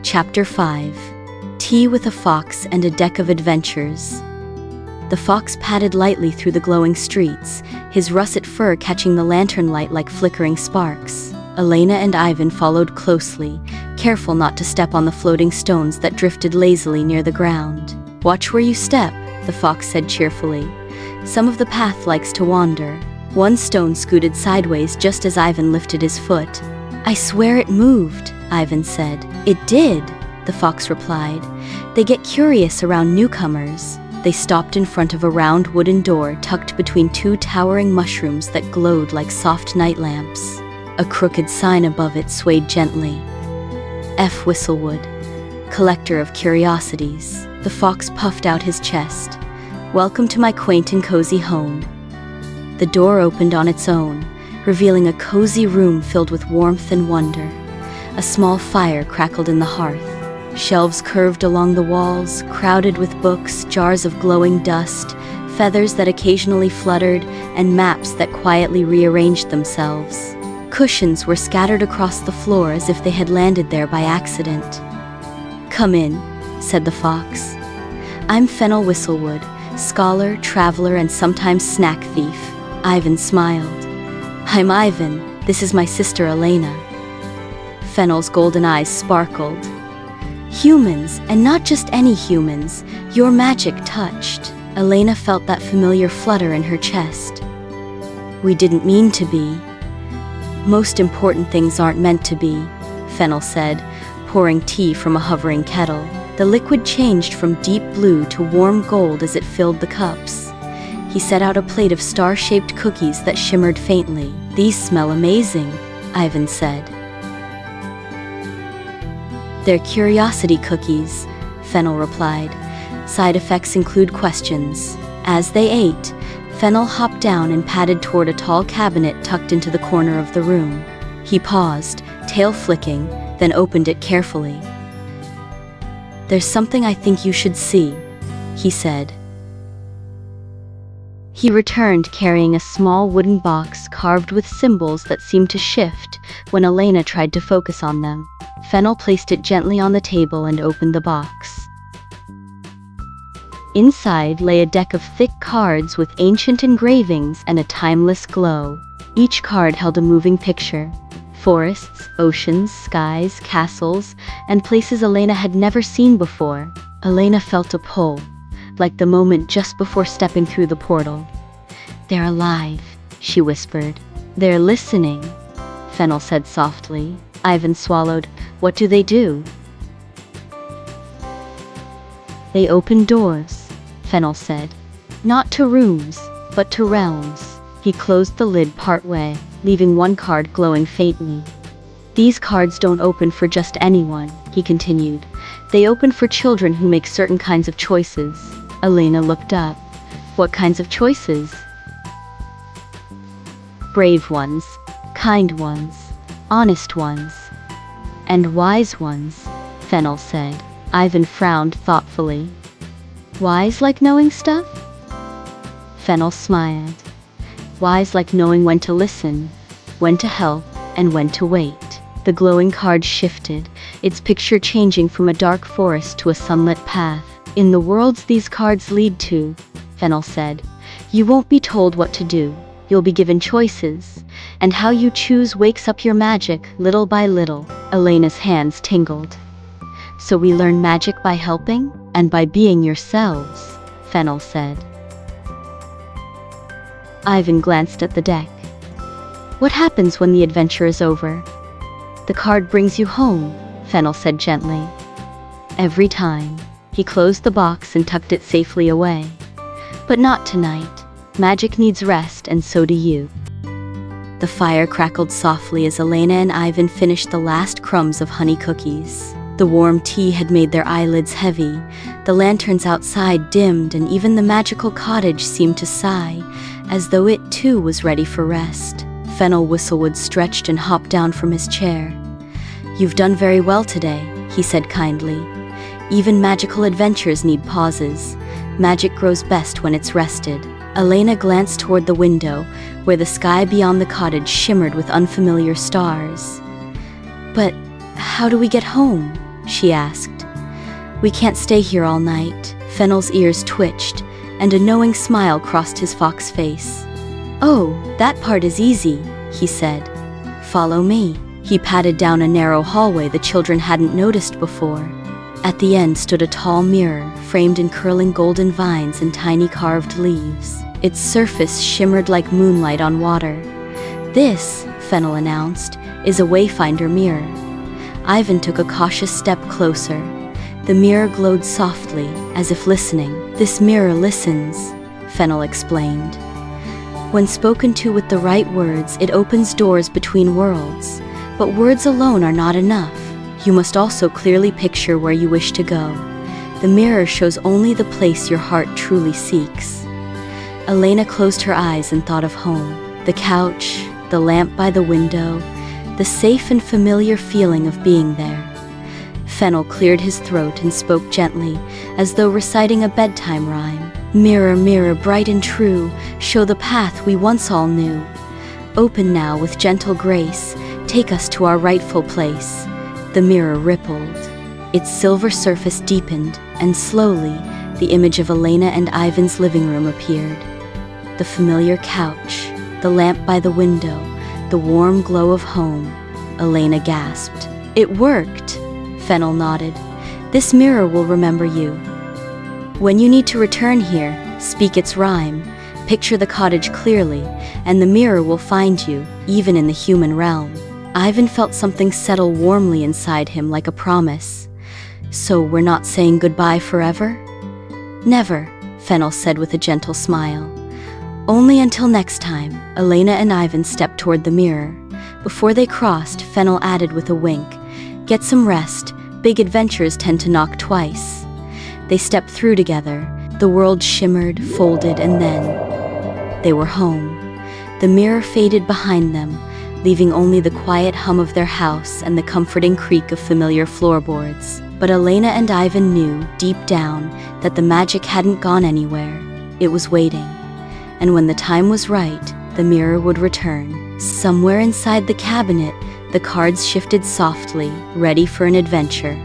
Chapter 5. Tea with a Fox and a Deck of Adventures. The fox padded lightly through the glowing streets, his russet fur catching the lantern light like flickering sparks. Elena and Ivan followed closely, careful not to step on the floating stones that drifted lazily near the ground. "Watch where you step," the fox said cheerfully. "Some of the path likes to wander." One stone scooted sideways just as Ivan lifted his foot. "I swear it moved," Ivan said. "It did," the fox replied. "They get curious around newcomers." They stopped in front of a round wooden door tucked between two towering mushrooms that glowed like soft night lamps. A crooked sign above it swayed gently. F. Whistlewood, collector of curiosities. The fox puffed out his chest. "Welcome to my quaint and cozy home." The door opened on its own, revealing a cozy room filled with warmth and wonder. A small fire crackled in the hearth. Shelves curved along the walls, crowded with books, jars of glowing dust, feathers that occasionally fluttered, and maps that quietly rearranged themselves. Cushions were scattered across the floor as if they had landed there by accident. "Come in," said the fox. "I'm Fennel Whistlewood, scholar, traveler, and sometimes snack thief." Ivan smiled. "I'm Ivan. This is my sister Elena." Fennel's golden eyes sparkled. "Humans, and not just any humans, your magic touched." Elena felt that familiar flutter in her chest. "We didn't mean to be." "Most important things aren't meant to be," Fennel said, pouring tea from a hovering kettle. The liquid changed from deep blue to warm gold as it filled the cups. He set out a plate of star-shaped cookies that shimmered faintly. "These smell amazing," Ivan said. "They're curiosity cookies," Fennel replied. "Side effects include questions." As they ate, Fennel hopped down and padded toward a tall cabinet tucked into the corner of the room. He paused, tail flicking, then opened it carefully. "There's something I think you should see," he said. He returned carrying a small wooden box carved with symbols that seemed to shift when Elena tried to focus on them. Fennel placed it gently on the table and opened the box. Inside lay a deck of thick cards with ancient engravings and a timeless glow. Each card held a moving picture: forests, oceans, skies, castles, and places Elena had never seen before. Elena felt a pull, like the moment just before stepping through the portal. "They're alive," she whispered. "They're listening," Fennel said softly. Ivan swallowed. "What do they do?" "They open doors," Fennel said. "Not to rooms, but to realms." He closed the lid partway, leaving one card glowing faintly. "These cards don't open for just anyone," he continued. "They open for children who make certain kinds of choices." Elena looked up. "What kinds of choices?" "Brave ones, kind ones, honest ones, and wise ones," Fennel said. Ivan frowned thoughtfully. "Wise like knowing stuff?" Fennel smiled. "Wise like knowing when to listen, when to help, and when to wait." The glowing card shifted, its picture changing from a dark forest to a sunlit path. "In the worlds these cards lead to," Fennel said, "you won't be told what to do. You'll be given choices, and how you choose wakes up your magic little by little." Elena's hands tingled. "So we learn magic by helping, and by being yourselves," Fennel said. Ivan glanced at the deck. "What happens when the adventure is over?" "The card brings you home," Fennel said gently. "Every time." He closed the box and tucked it safely away. "But not tonight. Magic needs rest, and so do you." The fire crackled softly as Elena and Ivan finished the last crumbs of honey cookies. The warm tea had made their eyelids heavy, the lanterns outside dimmed, and even the magical cottage seemed to sigh, as though it too was ready for rest. Fennel Whistlewood stretched and hopped down from his chair. "You've done very well today," he said kindly. "Even magical adventures need pauses. Magic grows best when it's rested." Elena glanced toward the window, where the sky beyond the cottage shimmered with unfamiliar stars. "But how do we get home?" she asked. We can't stay here all night. Fennel's ears twitched, and a knowing smile crossed his fox face. Oh, that part is easy, he said. Follow me. He padded down a narrow hallway the children hadn't noticed before. At the end stood a tall mirror, framed in curling golden vines and tiny carved leaves. Its surface shimmered like moonlight on water. This, Fennel announced, is a wayfinder mirror. Ivan took a cautious step closer. The mirror glowed softly, as if listening. This mirror listens, Fennel explained. When spoken to with the right words, it opens doors between worlds. But words alone are not enough. You must also clearly picture where you wish to go. The mirror shows only the place your heart truly seeks. Elena closed her eyes and thought of home. The couch, the lamp by the window, the safe and familiar feeling of being there. Fennel cleared his throat and spoke gently, as though reciting a bedtime rhyme. Mirror, mirror, bright and true, show the path we once all knew. Open now with gentle grace, take us to our rightful place. The mirror rippled. Its silver surface deepened, and slowly, the image of Elena and Ivan's living room appeared. The familiar couch, the lamp by the window, the warm glow of home. Elena gasped. It worked, Fennel nodded. This mirror will remember you. When you need to return here, speak its rhyme, picture the cottage clearly, and the mirror will find you, even in the human realm. Ivan felt something settle warmly inside him like a promise. So we're not saying goodbye forever? Never, Fennel said with a gentle smile. Only until next time. Elena and Ivan stepped toward the mirror. Before they crossed, Fennel added with a wink, get some rest, big adventures tend to knock twice. They stepped through together. The world shimmered, folded, and then they were home. The mirror faded behind them, leaving only the quiet hum of their house and the comforting creak of familiar floorboards. But Elena and Ivan knew, deep down, that the magic hadn't gone anywhere. It was waiting. And when the time was right, the mirror would return. Somewhere inside the cabinet, the cards shifted softly, ready for an adventure.